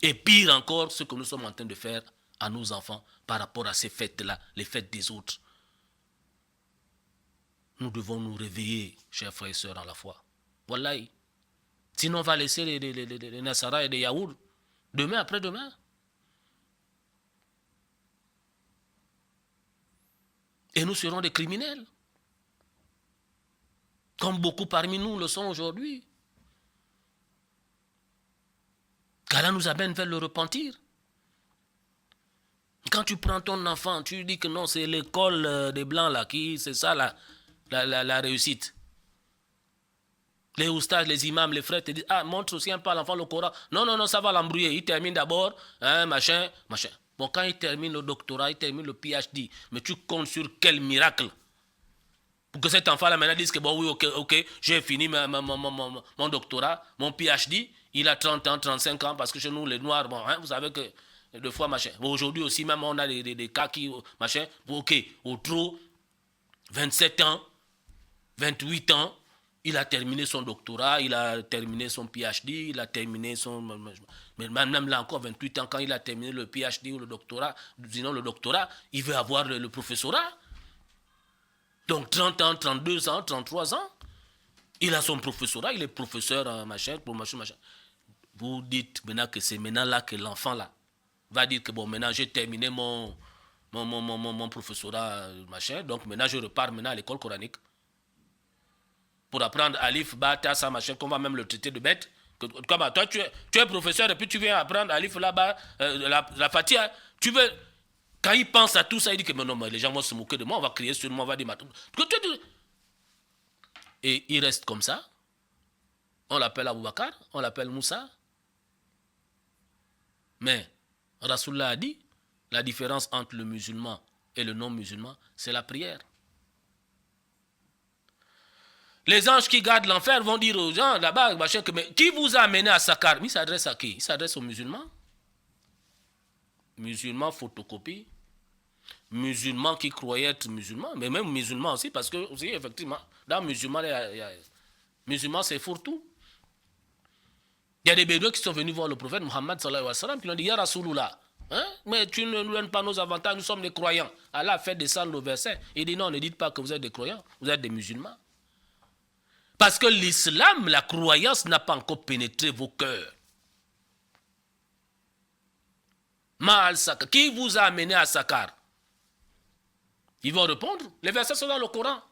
Et pire encore, ce que nous sommes en train de faire à nos enfants par rapport à ces fêtes-là, les fêtes des autres. Nous devons nous réveiller, chers frères et sœurs, dans la foi. Wallahi. Sinon, on va laisser les Nassara et les Yaours demain, après-demain. Et nous serons des criminels. Comme beaucoup parmi nous le sont aujourd'hui. qu'Allah nous amène vers le repentir. Quand tu prends ton enfant, tu dis que non, c'est l'école des Blancs, là, c'est ça la réussite. Les oustas, les imams, les frères te disent, montre aussi un peu à l'enfant le Coran. Non, ça va l'embrouiller. Il termine d'abord, machin. Bon, quand il termine le doctorat, il termine le PhD. Mais tu comptes sur quel miracle pour que cet enfant-là maintenant dise que bon, oui, ok, j'ai fini mon doctorat, mon PhD. Il a 30 ans, 35 ans, parce que chez nous, les Noirs, bon, vous savez que deux fois, machin. Bon, aujourd'hui aussi, même, on a des cas qui, machin, ok, au trop, 27 ans, 28 ans, il a terminé son doctorat, il a terminé son PhD, il a terminé son... Mais même là encore, 28 ans, quand il a terminé le PhD ou le doctorat, disons le doctorat, il veut avoir le professorat. Donc 30 ans, 32 ans, 33 ans, il a son professorat, il est professeur, machin. Vous dites maintenant que c'est maintenant là que l'enfant là va dire que bon, maintenant j'ai terminé mon professorat, machin, donc maintenant je repars maintenant à l'école coranique pour apprendre Alif, Ba, Ta, Sa, machin, qu'on va même le traiter de bête. Comme toi, tu es professeur et puis tu viens apprendre Alif, là-bas, la Fatiha. Tu veux... Quand il pense à tout ça, il dit que non, mais les gens vont se moquer de moi, on va crier sur moi, on va dire... Et il reste comme ça. On l'appelle Aboubakar, on l'appelle Moussa. Mais Rasulullah a dit, la différence entre le musulman et le non-musulman, c'est la prière. Les anges qui gardent l'enfer vont dire aux gens là-bas, mais qui vous a amené à Sakar? Il s'adresse à qui? Il s'adresse aux musulmans. Musulmans photocopie. Musulmans qui croyaient être musulmans, mais même musulmans aussi, parce que, aussi, effectivement, dans musulmans, musulmans, c'est fourre-tout. Il y a des bédouins qui sont venus voir le prophète Mohammed sallallahu alayhi wa sallam, qui lui ont dit, Ya Rasulullah, mais tu ne nous donnes pas nos avantages, nous sommes des croyants. Allah a fait descendre le verset. Il dit, non, ne dites pas que vous êtes des croyants, vous êtes des musulmans. Parce que l'islam, la croyance n'a pas encore pénétré vos cœurs. Ma'al Sakar, qui vous a amené à Sakar? Ils vont répondre. Les versets sont dans le Coran.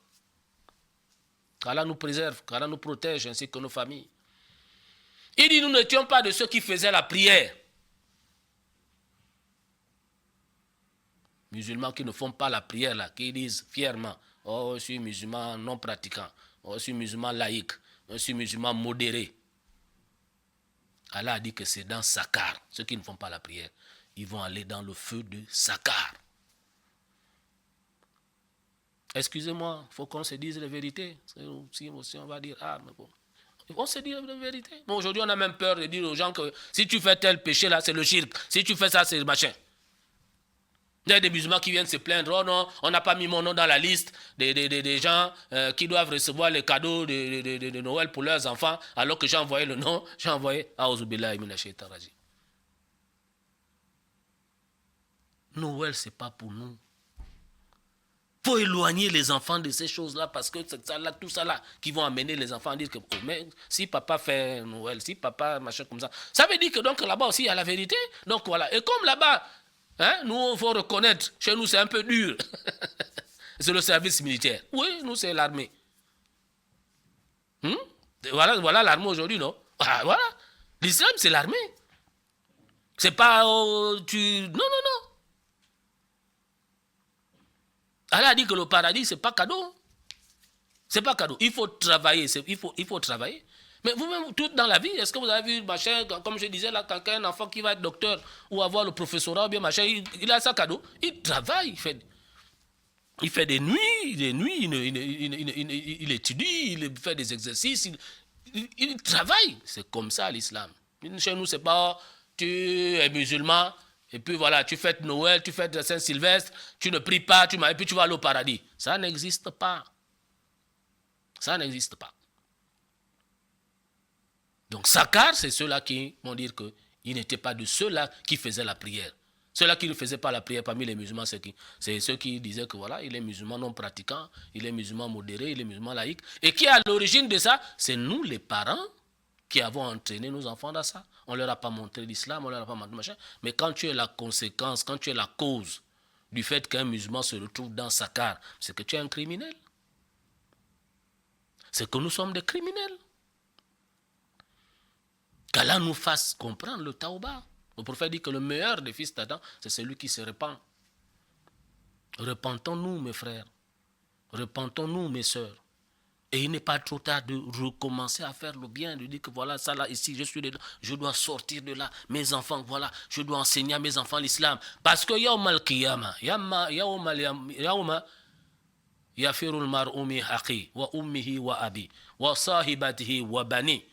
Qu'Allah nous préserve, qu'Allah nous protège, ainsi que nos familles. Il dit, nous n'étions pas de ceux qui faisaient la prière. Musulmans qui ne font pas la prière, là, qui disent fièrement, oh, je suis musulman non pratiquant, oh, je suis musulman laïque, je suis musulman modéré. Allah a dit que c'est dans Sakar. Ceux qui ne font pas la prière, ils vont aller dans le feu de Sakar. Excusez-moi, il faut qu'on se dise la vérité. Si on va dire, mais bon, on se dit la vérité. Bon, aujourd'hui, on a même peur de dire aux gens que si tu fais tel péché là, c'est le shirk. Si tu fais ça, c'est le machin. Il y a des musulmans qui viennent se plaindre, oh non, on n'a pas mis mon nom dans la liste des gens qui doivent recevoir les cadeaux de Noël pour leurs enfants, alors que j'ai envoyé le nom, j'ai envoyé Aouzubillahi minash shaitanir rajim. Noël, ce n'est pas pour nous. Il faut éloigner les enfants de ces choses-là parce que c'est ça là, tout ça là qui vont amener les enfants à dire que oh, mais si papa fait Noël, si papa machin comme ça, ça veut dire que donc là-bas aussi il y a la vérité. Donc voilà. Et comme là-bas, nous il faut reconnaître, chez nous c'est un peu dur. C'est le service militaire. Oui, nous c'est l'armée. Voilà l'armée aujourd'hui, non? Voilà. L'islam, c'est l'armée. C'est pas... Non, non, non. Allah a dit que le paradis, c'est pas cadeau. C'est pas cadeau. Il faut travailler. Il faut travailler. Mais vous-même, tout dans la vie, est-ce que vous avez vu, machin, comme je disais là, quelqu'un, un enfant qui va être docteur ou avoir le professorat, bien machin, il a sa cadeau. Il travaille, il fait des nuits, il étudie, il fait des exercices, il travaille. C'est comme ça l'islam. Chez nous, c'est pas tu es musulman, et puis voilà, tu fêtes Noël, tu fêtes Saint-Sylvestre, tu ne pries pas, et puis tu vas aller au paradis. Ça n'existe pas. Ça n'existe pas. Donc Sakar, c'est ceux-là qui vont dire qu'il n'était pas de ceux-là qui faisaient la prière. Ceux-là qui ne faisaient pas la prière parmi les musulmans, c'est ceux qui disaient que voilà, il est musulman non pratiquant, il est musulman modéré, il est musulman laïque. Et qui est à l'origine de ça, c'est nous les parents qui avons entraîné nos enfants dans ça. On ne leur a pas montré l'islam, on ne leur a pas montré machin. Mais quand tu es la conséquence, quand tu es la cause du fait qu'un musulman se retrouve dans Sakar, c'est que tu es un criminel. C'est que nous sommes des criminels. Qu'Allah nous fasse comprendre le Tauba. Le prophète dit que le meilleur des fils d'Adam, c'est celui qui se repent. Repentons-nous, mes frères. Repentons-nous, mes sœurs. Et il n'est pas trop tard de recommencer à faire le bien, de dire que voilà, ça là, ici, je suis dedans, je dois sortir de là. Mes enfants, voilà, je dois enseigner à mes enfants l'islam. Parce que yawma al-qiyama, yawma yafirul mar'u min akhi wa ummihi wa abi wa sahibatihi wa bani.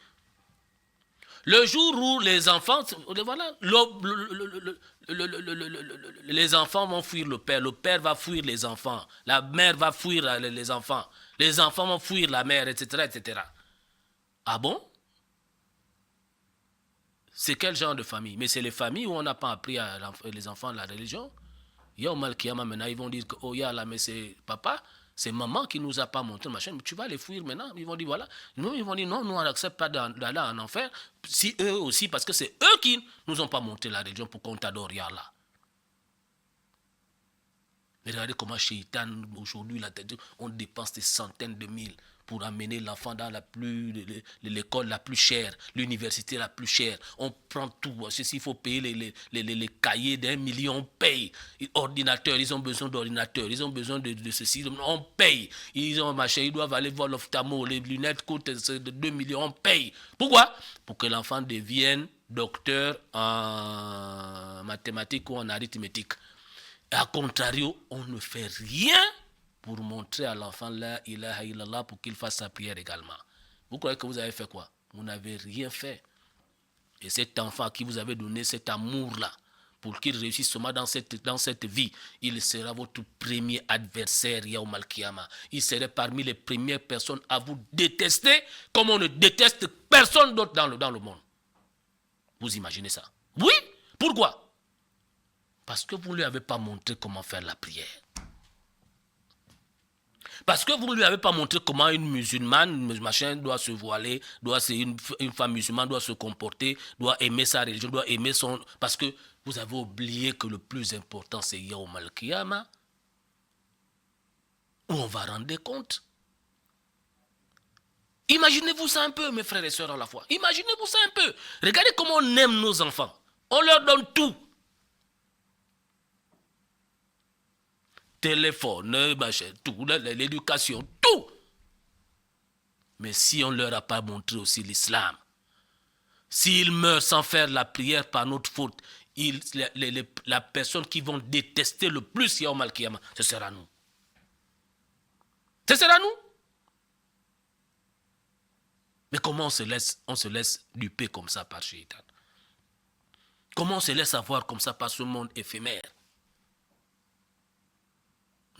Le jour où les enfants, voilà, les enfants vont fuir le père va fuir les enfants, la mère va fuir les enfants vont fuir la mère, etc., etc. Ah bon? C'est quel genre de famille? Mais c'est les familles où on n'a pas appris les enfants la religion. Yawm al-Qiyamah, maintenant, ils vont dire que, oh, là, mais c'est papa, c'est maman qui nous a pas montré, machin, mais tu vas les fuir maintenant. Ils vont dire, voilà. Non, ils vont dire, non, nous, on n'accepte pas d'aller en enfer. Si eux aussi, parce que c'est eux qui nous ont pas montré la religion pour qu'on t'adore, là. Mais regardez comment Shaitan, aujourd'hui, on dépense des centaines de mille pour amener l'enfant dans l'école la plus chère, l'université la plus chère. On prend tout. S'il faut payer les cahiers d'1 million, on paye. Ordinateur, ils ont besoin d'ordinateurs, ils ont besoin de ceci, on paye. Ils ont machin, ils doivent aller voir l'ophtalmo, les lunettes coûtent de 2 millions, on paye. Pourquoi? Pour que l'enfant devienne docteur en mathématiques ou en arithmétique. A contrario, on ne fait rien pour montrer à l'enfant la ilaha illallah pour qu'il fasse sa prière également. Vous croyez que vous avez fait quoi? Vous n'avez rien fait. Et cet enfant à qui vous avez donné cet amour-là, pour qu'il réussisse seulement dans cette vie, il sera votre premier adversaire, Yawm al-Qiyamah. Il serait parmi les premières personnes à vous détester comme on ne déteste personne d'autre dans le monde. Vous imaginez ça? Oui? Pourquoi? Parce que vous ne lui avez pas montré comment faire la prière. Parce que vous ne lui avez pas montré comment une musulmane, machin, doit se voiler, une femme musulmane doit se comporter, doit aimer sa religion, doit aimer son... Parce que vous avez oublié que le plus important, c'est Yawm al-Qiyamah, où on va rendre des comptes. Imaginez-vous ça un peu, mes frères et sœurs à la fois. Imaginez-vous ça un peu. Regardez comment on aime nos enfants. On leur donne tout. Téléphone, machin, tout, l'éducation, tout. Mais si on ne leur a pas montré aussi l'islam, s'ils meurent sans faire la prière par notre faute, la personne qui vont détester le plus Yawm al-Qiyamah, ce sera nous. Ce sera nous. Mais comment on se laisse duper comme ça par Shaitan? Comment on se laisse avoir comme ça par ce monde éphémère?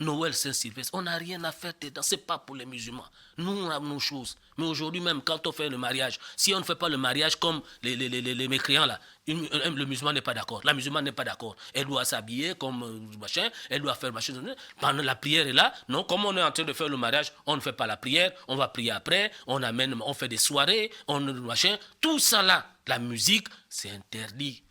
Noël, Saint-Sylvestre, on n'a rien à faire dedans, ce n'est pas pour les musulmans. Nous, on a nos choses. Mais aujourd'hui même, quand on fait le mariage, si on ne fait pas le mariage comme les mécréants là, le musulman n'est pas d'accord. La musulmane n'est pas d'accord. Elle doit s'habiller comme machin, elle doit faire machin. Pendant la prière est là, non, comme on est en train de faire le mariage, on ne fait pas la prière, on va prier après, on fait des soirées, machin. Tout ça là, la musique, c'est interdit.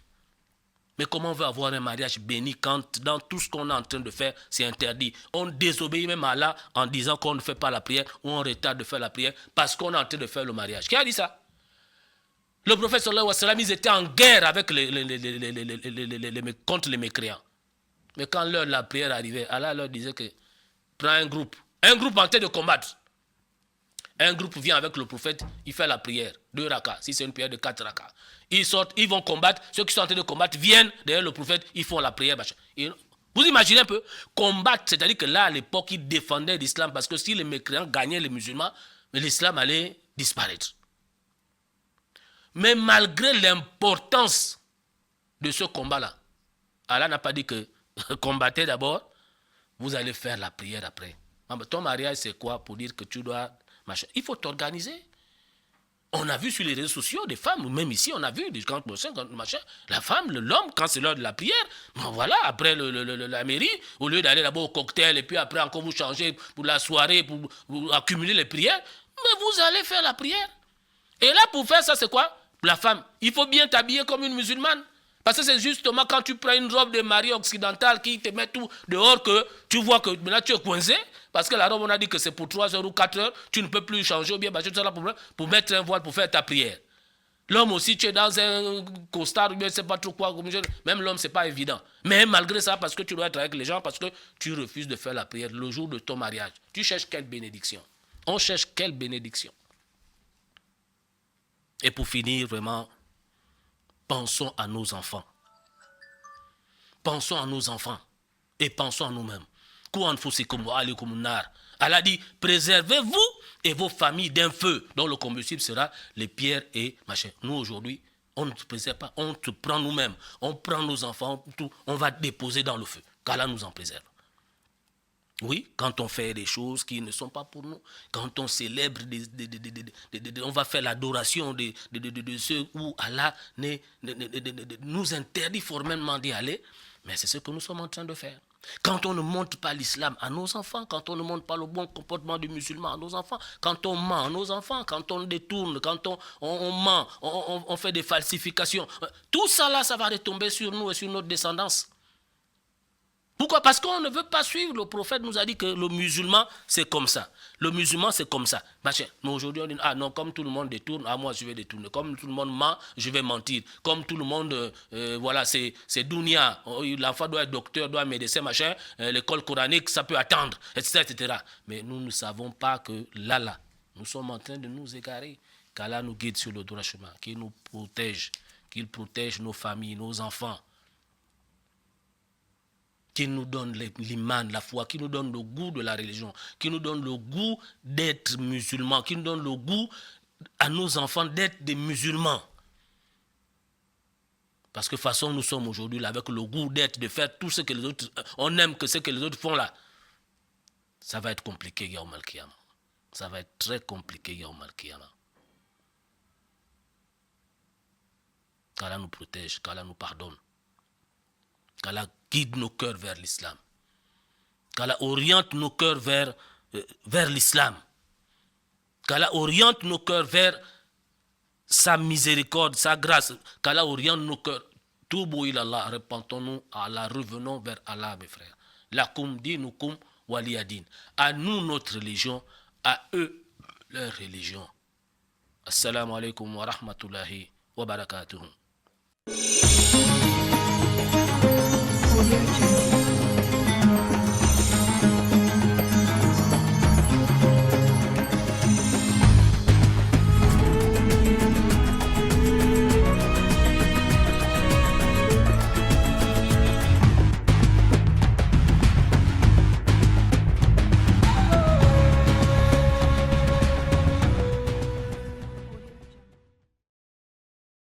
Mais comment on veut avoir un mariage béni quand dans tout ce qu'on est en train de faire, c'est interdit? On désobéit même à Allah en disant qu'on ne fait pas la prière ou on retarde de faire la prière parce qu'on est en train de faire le mariage. Qui a dit ça? Le prophète sallallahu alayhi wa sallam, ils étaient en guerre avec contre les mécréants. Mais quand l'heure de la prière arrivait, Allah leur disait que prends un groupe en train de combattre. Un groupe vient avec le prophète, il fait la prière, 2 rakas, si c'est une prière de 4 rakas. Ils sortent, ils vont combattre, ceux qui sont en train de combattre viennent derrière le prophète, ils font la prière. Vous imaginez un peu, combattre, c'est-à-dire que là, à l'époque, ils défendaient l'islam, parce que si les mécréants gagnaient les musulmans, l'islam allait disparaître. Mais malgré l'importance de ce combat-là, Allah n'a pas dit que combattez d'abord, vous allez faire la prière après. Ton mariage, c'est quoi pour dire que tu dois... Machin. Il faut t'organiser. On a vu sur les réseaux sociaux des femmes, même ici, on a vu des gens, machin, la femme, l'homme, quand c'est l'heure de la prière, bon voilà, après la mairie, au lieu d'aller là-bas au cocktail, et puis après encore vous changer pour la soirée, pour accumuler les prières, mais vous allez faire la prière. Et là, pour faire ça, c'est quoi? La femme, il faut bien t'habiller comme une musulmane. Parce que c'est justement quand tu prends une robe de mariée occidentale qui te met tout dehors que tu vois que maintenant tu es coincé. Parce que la robe, on a dit que c'est pour 3 heures ou 4 heures. Tu ne peux plus changer ou bien tu es là pour mettre un voile pour faire ta prière. L'homme aussi, tu es dans un costard ou bien je ne sais pas trop quoi. Même l'homme, ce n'est pas évident. Mais malgré ça, parce que tu dois être avec les gens, parce que tu refuses de faire la prière le jour de ton mariage. Tu cherches quelle bénédiction? On cherche quelle bénédiction? Et pour finir, vraiment... Pensons à nos enfants. Pensons à nos enfants. Et pensons à nous-mêmes. Allah dit, préservez-vous et vos familles d'un feu dont le combustible sera les pierres et machin. Nous aujourd'hui, on ne se préserve pas. On se prend nous-mêmes. On prend nos enfants, tout, on va déposer dans le feu. Qu'Allah nous en préserve. Oui, quand on fait des choses qui ne sont pas pour nous, quand on célèbre, on va faire l'adoration de ceux où Allah nous interdit formellement d'y aller, mais c'est ce que nous sommes en train de faire. Quand on ne montre pas l'islam à nos enfants, quand on ne montre pas le bon comportement du musulman à nos enfants, quand on ment à nos enfants, quand on détourne, quand on ment, on fait des falsifications, tout ça là, ça va retomber sur nous et sur notre descendance. Pourquoi? Parce qu'on ne veut pas suivre. Le prophète nous a dit que le musulman, c'est comme ça. Le musulman, c'est comme ça. Mais aujourd'hui, on dit, ah non, comme tout le monde détourne, ah moi, je vais détourner. Comme tout le monde ment, je vais mentir. Comme tout le monde, voilà, c'est dunia. L'enfant doit être docteur, doit être médecin, machin. L'école coranique, ça peut attendre, etc., etc. Mais nous ne savons pas que là, nous sommes en train de nous égarer. Qu'Allah nous guide sur le droit chemin, qu'il nous protège, qu'il protège nos familles, nos enfants. Qui nous donne l'iman, la foi, qui nous donne le goût de la religion, qui nous donne le goût d'être musulmans, qui nous donne le goût à nos enfants d'être des musulmans. Parce que de toute façon, nous sommes aujourd'hui là avec le goût d'être, de faire tout ce que les autres, on aime que ce que les autres font là. Ça va être compliqué, Yaoum al-Qiyamah. Ça va être très compliqué, Yaoum al-Qiyamah. Qu'Allah nous protège, qu'Allah nous pardonne. Qu'Allah guide nos cœurs vers l'islam. Qu'Allah oriente nos cœurs vers l'islam. Qu'Allah oriente nos cœurs vers sa miséricorde, sa grâce. Qu'Allah oriente nos cœurs. Toubou ilallah, repentons-nous à Allah, revenons vers Allah, mes frères. Lakum dinukum waliyadin. À nous, notre religion, à eux, leur religion. Assalamu alaikum wa rahmatullahi wa barakatuhu.